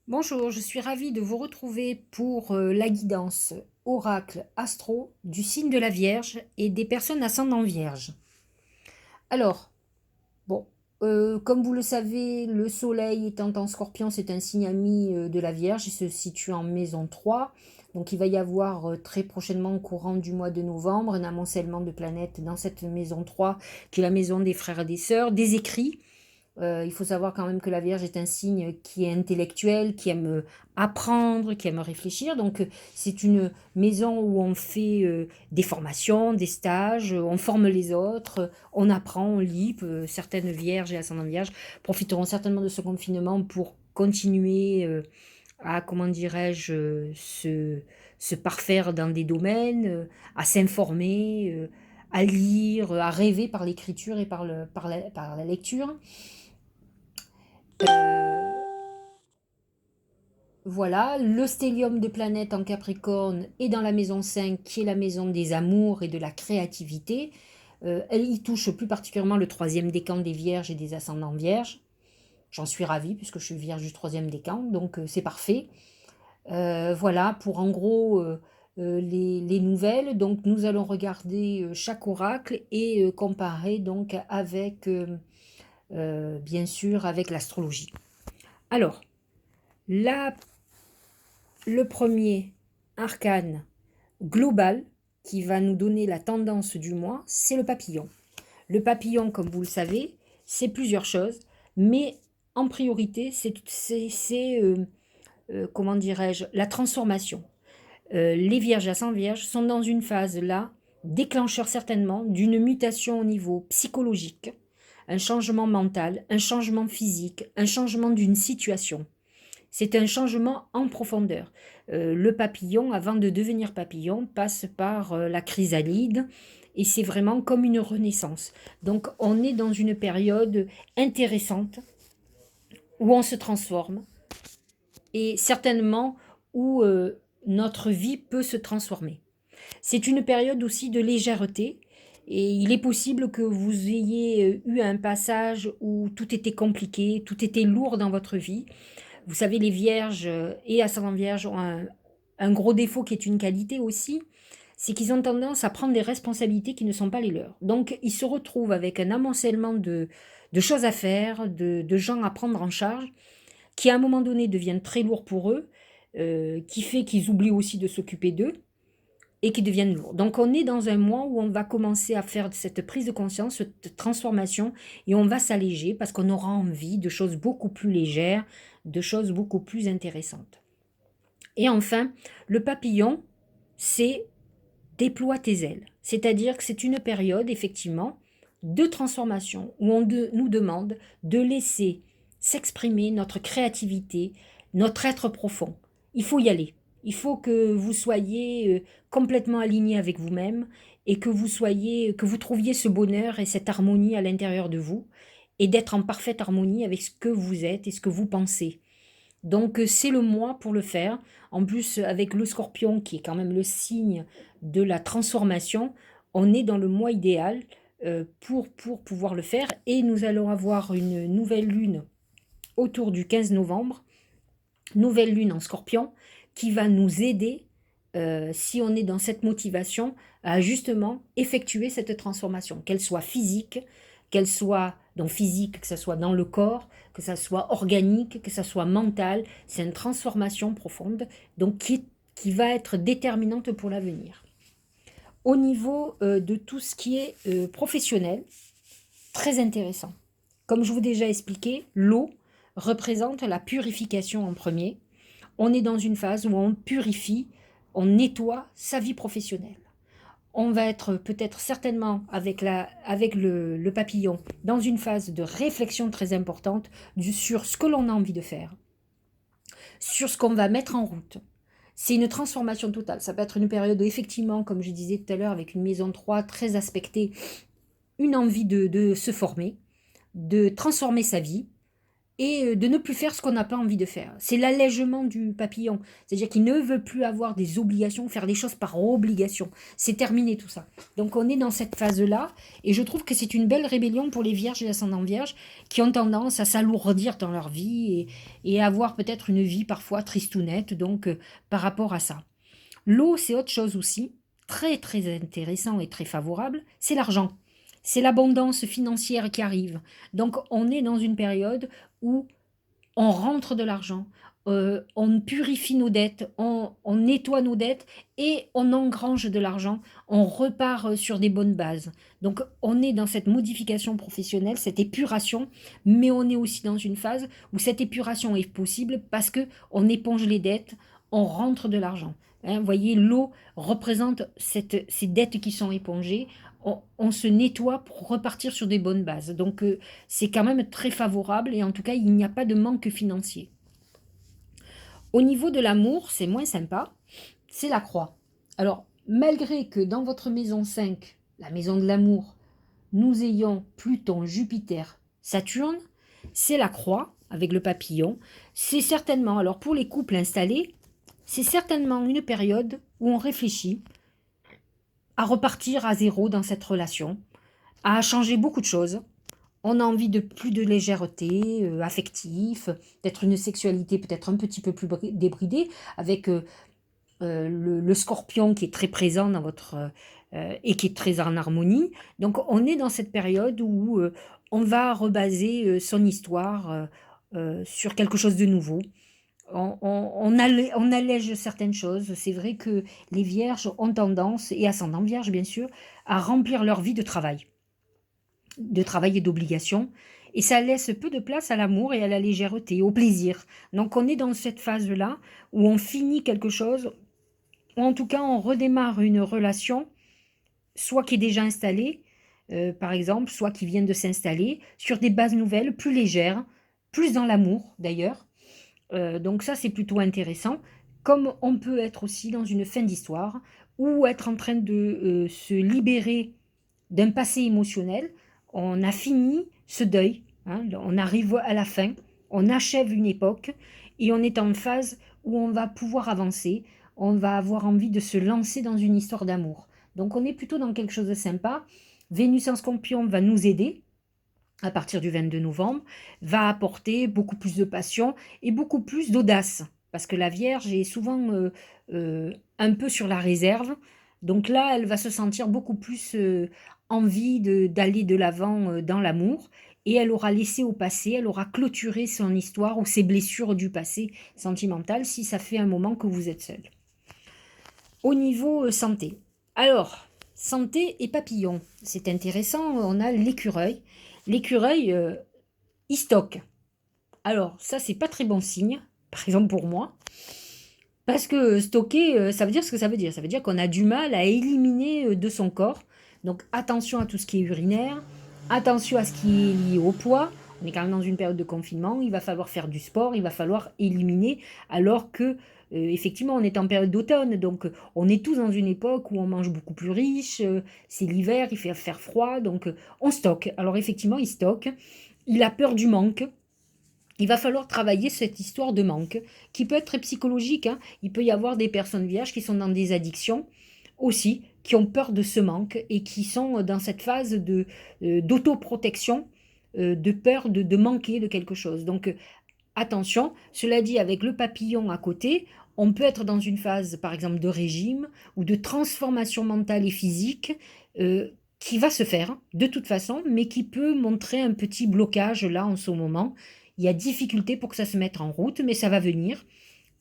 Bonjour, je suis ravie de vous retrouver pour la guidance oracle astro du signe de la Vierge et des personnes ascendant Vierge. Alors, bon, comme vous le savez, le soleil étant en Scorpion, c'est un signe ami de la Vierge, il se situe en maison 3. Donc il va y avoir très prochainement, au courant du mois de novembre, un amoncellement de planètes dans cette maison 3, qui est la maison des frères et des sœurs, des écrits. Il faut savoir quand même que la Vierge est un signe qui est intellectuel, qui aime apprendre, qui aime réfléchir. Donc, c'est une maison où on fait des formations, des stages, on forme les autres, on apprend, on lit. Certaines Vierges et ascendants Vierges profiteront certainement de ce confinement pour continuer à, comment dirais-je, se parfaire dans des domaines, à s'informer, à lire, à rêver par l'écriture et par la lecture. Voilà, le stellium de planète en Capricorne est dans la maison 5, qui est la maison des amours et de la créativité. Elle y touche plus particulièrement le troisième décan des Vierges et des ascendants Vierges. J'en suis ravie puisque je suis Vierge du troisième décan, donc c'est parfait. Voilà pour en gros les nouvelles. Donc nous allons regarder chaque oracle et comparer donc avec, bien sûr, avec l'astrologie. Alors, la le premier arcane global qui va nous donner la tendance du mois, c'est le papillon. Le papillon, comme vous le savez, c'est plusieurs choses, mais en priorité, comment dirais-je, la transformation. Les vierges à 100 vierges sont dans une phase là, déclencheur certainement, d'une mutation au niveau psychologique, un changement mental, un changement physique, un changement d'une situation. C'est un changement en profondeur. Le papillon, avant de devenir papillon, passe par la chrysalide et c'est vraiment comme une renaissance. Donc on est dans une période intéressante où on se transforme et certainement où notre vie peut se transformer. C'est une période aussi de légèreté et il est possible que vous ayez eu un passage où tout était compliqué, tout était lourd dans votre vie. Vous savez, les vierges et ascendants vierges ont un gros défaut qui est une qualité aussi, c'est qu'ils ont tendance à prendre des responsabilités qui ne sont pas les leurs. Donc, ils se retrouvent avec un amoncellement de choses à faire, de gens à prendre en charge, qui à un moment donné deviennent très lourds pour eux, qui fait qu'ils oublient aussi de s'occuper d'eux et qui deviennent lourds. Donc, on est dans un mois où on va commencer à faire cette prise de conscience, cette transformation, et on va s'alléger parce qu'on aura envie de choses beaucoup plus légères, de choses beaucoup plus intéressantes. Et enfin, le papillon, c'est déploie tes ailes. C'est-à-dire que c'est une période, effectivement, de transformation où nous demande de laisser s'exprimer notre créativité, notre être profond. Il faut y aller. Il faut que vous soyez complètement aligné avec vous-même et que vous trouviez ce bonheur et cette harmonie à l'intérieur de vous et d'être en parfaite harmonie avec ce que vous êtes et ce que vous pensez. Donc c'est le mois pour le faire. En plus, avec le scorpion, qui est quand même le signe de la transformation, on est dans le mois idéal pour pouvoir le faire. Et nous allons avoir une nouvelle lune autour du 15 novembre, nouvelle lune en scorpion, qui va nous aider, si on est dans cette motivation, à justement effectuer cette transformation, qu'elle soit physique, qu'elle soit donc physique, que ce soit dans le corps, que ça soit organique, que ça soit mental. C'est une transformation profonde, donc qui va être déterminante pour l'avenir. Au niveau de tout ce qui est professionnel, très intéressant. Comme je vous ai déjà expliqué, l'eau représente la purification en premier. On est dans une phase où on purifie, on nettoie sa vie professionnelle. On va être peut-être certainement avec le papillon dans une phase de réflexion très importante sur ce que l'on a envie de faire, sur ce qu'on va mettre en route. C'est une transformation totale. Ça peut être une période où, effectivement, comme je disais tout à l'heure, avec une maison 3 très aspectée, une envie de se former, de transformer sa vie, et de ne plus faire ce qu'on n'a pas envie de faire. C'est l'allègement du papillon. C'est-à-dire qu'il ne veut plus avoir des obligations, faire des choses par obligation. C'est terminé tout ça. Donc on est dans cette phase-là, et je trouve que c'est une belle rébellion pour les vierges et ascendants vierges qui ont tendance à s'alourdir dans leur vie et avoir peut-être une vie parfois tristounette, donc par rapport à ça. L'eau, c'est autre chose aussi, très très intéressant et très favorable, c'est l'argent. C'est l'abondance financière qui arrive. Donc on est dans une période où on rentre de l'argent, on purifie nos dettes, on nettoie nos dettes et on engrange de l'argent, on repart sur des bonnes bases. Donc on est dans cette modification professionnelle, cette épuration, mais on est aussi dans une phase où cette épuration est possible parce que on éponge les dettes, on rentre de l'argent. Hein, vous voyez, l'eau représente ces dettes qui sont épongées. On se nettoie pour repartir sur des bonnes bases. Donc c'est quand même très favorable et en tout cas il n'y a pas de manque financier. Au niveau de l'amour, c'est moins sympa, c'est la croix. Alors malgré que dans votre maison 5, la maison de l'amour, nous ayons Pluton, Jupiter, Saturne, c'est la croix avec le papillon. C'est certainement, alors pour les couples installés, c'est certainement une période où on réfléchit à repartir à zéro dans cette relation, à changer beaucoup de choses. On a envie de plus de légèreté affective, d'être une sexualité peut-être un petit peu plus débridée, avec le scorpion qui est très présent dans votre et qui est très en harmonie. Donc on est dans cette période où on va rebaser son histoire sur quelque chose de nouveau. On allège certaines choses. C'est vrai que les vierges ont tendance, et ascendant vierge bien sûr, à remplir leur vie de travail et d'obligation, et ça laisse peu de place à l'amour et à la légèreté, au plaisir. Donc on est dans cette phase-là où on finit quelque chose, ou en tout cas on redémarre une relation, soit qui est déjà installée, par exemple, soit qui vient de s'installer, sur des bases nouvelles, plus légères, plus dans l'amour d'ailleurs. Donc ça c'est plutôt intéressant, comme on peut être aussi dans une fin d'histoire, ou être en train de se libérer d'un passé émotionnel. On a fini ce deuil, hein, on arrive à la fin, on achève une époque et on est en phase où on va pouvoir avancer, on va avoir envie de se lancer dans une histoire d'amour. Donc on est plutôt dans quelque chose de sympa. Vénus en Scorpion va nous aider à partir du 22 novembre, va apporter beaucoup plus de passion et beaucoup plus d'audace. Parce que la Vierge est souvent un peu sur la réserve. Donc là, elle va se sentir beaucoup plus envie d'aller de l'avant dans l'amour. Et elle aura laissé au passé, elle aura clôturé son histoire ou ses blessures du passé sentimental si ça fait un moment que vous êtes seul. Au niveau santé. Alors, santé et papillon. C'est intéressant, on a l'écureuil. L'écureuil, il stocke. Alors, ça, c'est pas très bon signe, par exemple pour moi. Parce que stocker, ça veut dire ce que ça veut dire. Ça veut dire qu'on a du mal à éliminer de son corps. Donc attention à tout ce qui est urinaire, attention à ce qui est lié au poids. On est quand même dans une période de confinement, il va falloir faire du sport, il va falloir éliminer, alors que effectivement on est en période d'automne, donc on est tous dans une époque où on mange beaucoup plus riche, c'est l'hiver, il fait faire froid, donc on stocke. Alors effectivement il stocke, il a peur du manque. Il va falloir travailler cette histoire de manque, qui peut être très psychologique, hein. Il peut y avoir des personnes vierges qui sont dans des addictions aussi, qui ont peur de ce manque et qui sont dans cette phase d'autoprotection, de peur de manquer de quelque chose. Donc attention, cela dit, avec le papillon à côté, on peut être dans une phase, par exemple, de régime ou de transformation mentale et physique qui va se faire de toute façon, mais qui peut montrer un petit blocage là en ce moment. Il y a difficulté pour que ça se mette en route, mais ça va venir.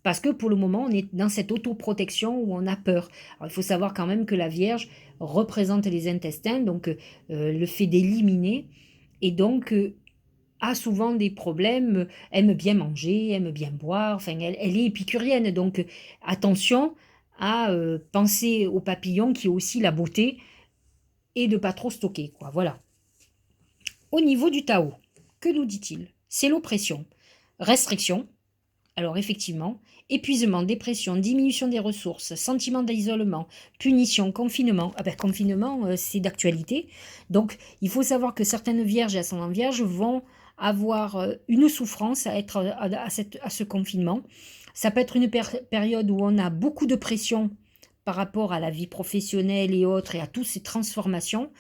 Parce que pour le moment, on est dans cette autoprotection où on a peur. Alors, il faut savoir quand même que la Vierge représente les intestins, donc le fait d'éliminer, et donc a souvent des problèmes, aime bien manger, aime bien boire, enfin elle est épicurienne, donc attention à penser au papillon qui est aussi la beauté et de pas trop stocker, quoi. Voilà. Au niveau du Tao, que nous dit-il? C'est l'oppression, restriction. Alors effectivement, épuisement, dépression, diminution des ressources, sentiment d'isolement, punition, confinement. Ah ben, confinement, c'est d'actualité. Donc il faut savoir que certaines vierges et ascendants vierges vont avoir une souffrance à être à ce confinement. Ça peut être une période où on a beaucoup de pression par rapport à la vie professionnelle et autres et à toutes ces transformations.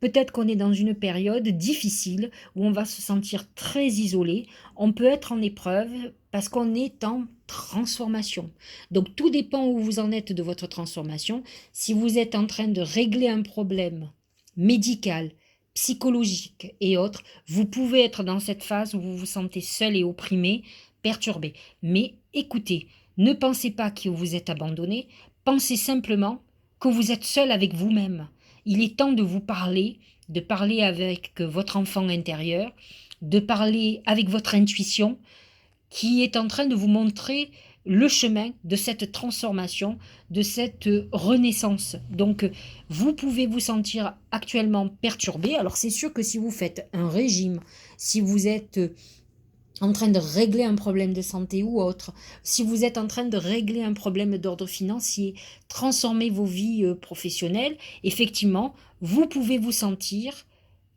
Peut-être qu'on est dans une période difficile où on va se sentir très isolé. On peut être en épreuve parce qu'on est en transformation. Donc tout dépend où vous en êtes de votre transformation. Si vous êtes en train de régler un problème médical, psychologique et autres, vous pouvez être dans cette phase où vous vous sentez seul et opprimé, perturbé. Mais écoutez, ne pensez pas que vous êtes abandonné, pensez simplement que vous êtes seul avec vous-même. Il est temps de parler avec votre enfant intérieur, de parler avec votre intuition qui est en train de vous montrer le chemin de cette transformation, de cette renaissance. Donc, vous pouvez vous sentir actuellement perturbé. Alors, c'est sûr que si vous faites un régime, si vous êtes en train de régler un problème de santé ou autre, si vous êtes en train de régler un problème d'ordre financier, transformer vos vies professionnelles, effectivement, vous pouvez vous sentir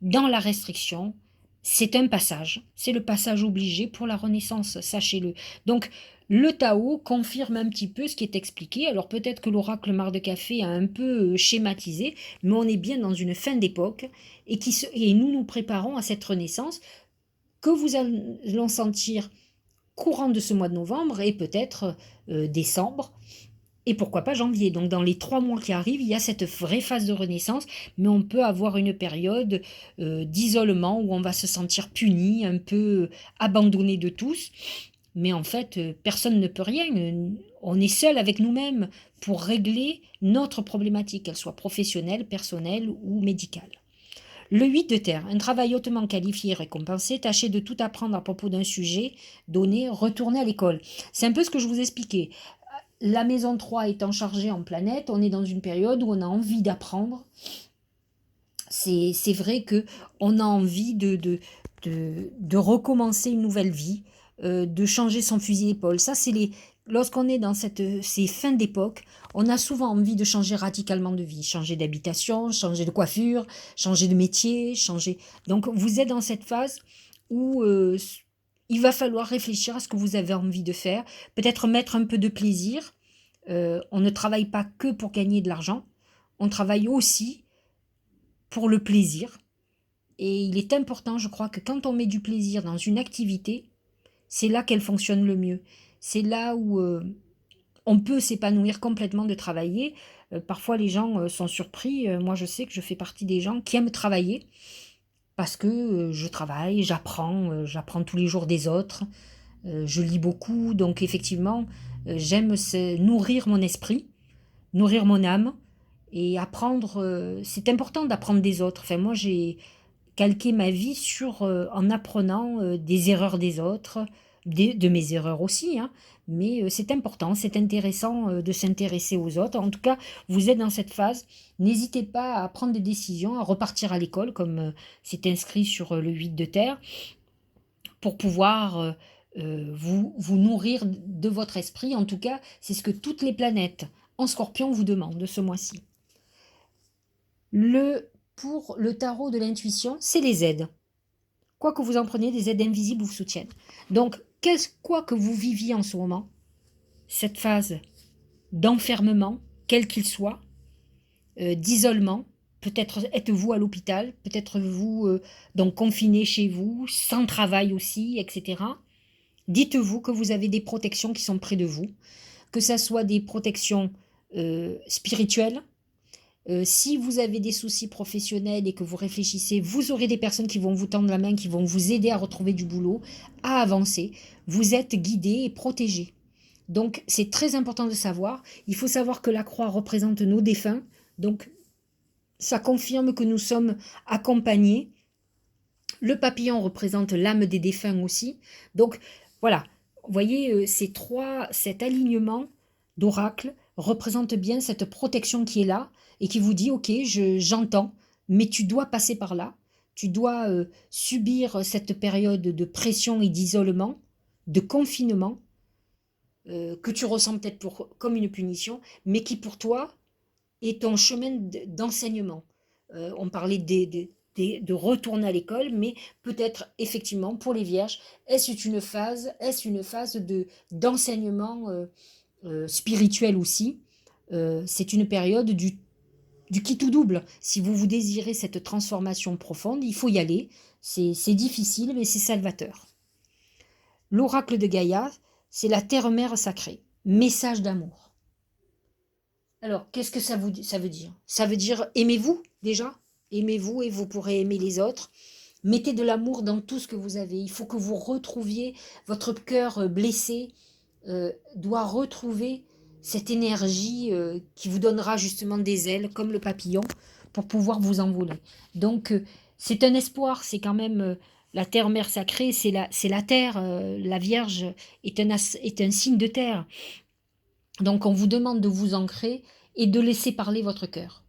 dans la restriction. C'est un passage, c'est le passage obligé pour la renaissance, sachez-le. Donc, le Tao confirme un petit peu ce qui est expliqué. Alors peut-être que l'oracle Mar de Café a un peu schématisé, mais on est bien dans une fin d'époque et nous nous préparons à cette renaissance que vous allons sentir courant de ce mois de novembre et peut-être décembre et pourquoi pas janvier. Donc dans les 3 mois qui arrivent, il y a cette vraie phase de renaissance, mais on peut avoir une période d'isolement où on va se sentir puni, un peu abandonné de tous. Mais en fait, personne ne peut rien. On est seul avec nous-mêmes pour régler notre problématique, qu'elle soit professionnelle, personnelle ou médicale. Le 8 de terre, un travail hautement qualifié et récompensé, tâchez de tout apprendre à propos d'un sujet donné, retournez à l'école. C'est un peu ce que je vous expliquais. La maison 3 étant chargée en planète, on est dans une période où on a envie d'apprendre. C'est vrai que on a envie de recommencer une nouvelle vie, de changer son fusil d'épaule. Ça, c'est lorsqu'on est dans ces fins d'époque, on a souvent envie de changer radicalement de vie, changer d'habitation, changer de coiffure, changer de métier, changer. Donc, vous êtes dans cette phase où il va falloir réfléchir à ce que vous avez envie de faire, peut-être mettre un peu de plaisir. On ne travaille pas que pour gagner de l'argent, on travaille aussi pour le plaisir. Et il est important, je crois, que quand on met du plaisir dans une activité, c'est là qu'elle fonctionne le mieux. C'est là où on peut s'épanouir complètement de travailler. Parfois, les gens sont surpris. Moi, je sais que je fais partie des gens qui aiment travailler parce que je travaille, j'apprends tous les jours des autres, je lis beaucoup. Donc, effectivement, j'aime nourrir mon esprit, nourrir mon âme et apprendre. C'est important d'apprendre des autres. Enfin, moi, j'ai calquer ma vie en apprenant des erreurs des autres, de mes erreurs aussi, hein. Mais c'est important, c'est intéressant de s'intéresser aux autres. En tout cas, vous êtes dans cette phase. N'hésitez pas à prendre des décisions, à repartir à l'école, comme c'est inscrit sur le 8 de terre, pour pouvoir vous nourrir de votre esprit. En tout cas, c'est ce que toutes les planètes en scorpion vous demandent de ce mois-ci. Pour le tarot de l'intuition, c'est les aides. Quoi que vous en preniez, des aides invisibles vous soutiennent. Donc, quoi que vous viviez en ce moment, cette phase d'enfermement, quel qu'il soit, d'isolement, peut-être êtes-vous à l'hôpital, peut-être vous donc confiné chez vous, sans travail aussi, etc. Dites-vous que vous avez des protections qui sont près de vous, que ce soit des protections spirituelles. Si vous avez des soucis professionnels et que vous réfléchissez, vous aurez des personnes qui vont vous tendre la main, qui vont vous aider à retrouver du boulot, à avancer. Vous êtes guidé et protégé. Donc c'est très important de savoir. Il faut savoir que la croix représente nos défunts. Donc ça confirme que nous sommes accompagnés. Le papillon représente l'âme des défunts aussi. Donc voilà, vous voyez, cet alignement d'oracle représente bien cette protection qui est là et qui vous dit, ok, j'entends, mais tu dois passer par là. Tu dois subir cette période de pression et d'isolement, de confinement, que tu ressens peut-être comme une punition, mais qui pour toi est ton chemin d'enseignement. On parlait de retourner à l'école, mais peut-être effectivement pour les vierges, est-ce une phase d'enseignement spirituel aussi. C'est une période du qui tout double. Si vous désirez cette transformation profonde, il faut y aller. C'est difficile, mais c'est salvateur. L'oracle de Gaïa, c'est la terre-mère sacrée. Message d'amour. Alors, qu'est-ce que ça veut dire? Ça veut dire aimez-vous déjà. Aimez-vous et vous pourrez aimer les autres. Mettez de l'amour dans tout ce que vous avez. Il faut que vous retrouviez votre cœur blessé, doit retrouver cette énergie qui vous donnera justement des ailes comme le papillon pour pouvoir vous envoler. Donc c'est un espoir, c'est quand même la terre-mère sacrée, c'est la terre, la Vierge est un signe de terre. Donc on vous demande de vous ancrer et de laisser parler votre cœur.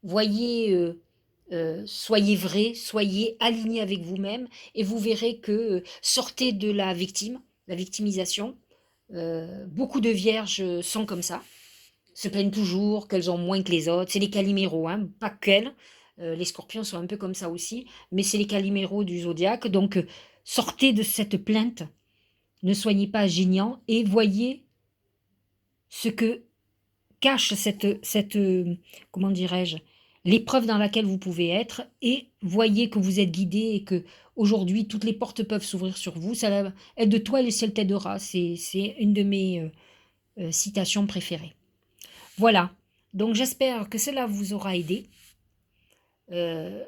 Voyez, soyez vrai, soyez aligné avec vous-même et vous verrez que sortez de la victimisation. Beaucoup de vierges sont comme ça, se plaignent toujours qu'elles ont moins que les autres. C'est les caliméros, hein, pas qu'elles. Les scorpions sont un peu comme ça aussi, mais c'est les caliméros du zodiaque. Donc, sortez de cette plainte, ne soyez pas gênants et voyez ce que cache comment dirais-je, l'épreuve dans laquelle vous pouvez être et voyez que vous êtes guidé et que aujourd'hui toutes les portes peuvent s'ouvrir sur vous. Ça va être de toi et le ciel t'aidera. C'est une de mes citations préférées. Voilà, donc j'espère que cela vous aura aidé euh,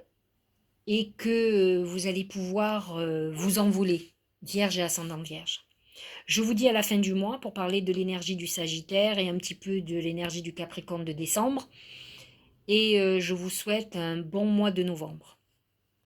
et que vous allez pouvoir vous envoler, Vierge et ascendant Vierge. Je vous dis à la fin du mois pour parler de l'énergie du Sagittaire et un petit peu de l'énergie du Capricorne de décembre. Et je vous souhaite un bon mois de novembre.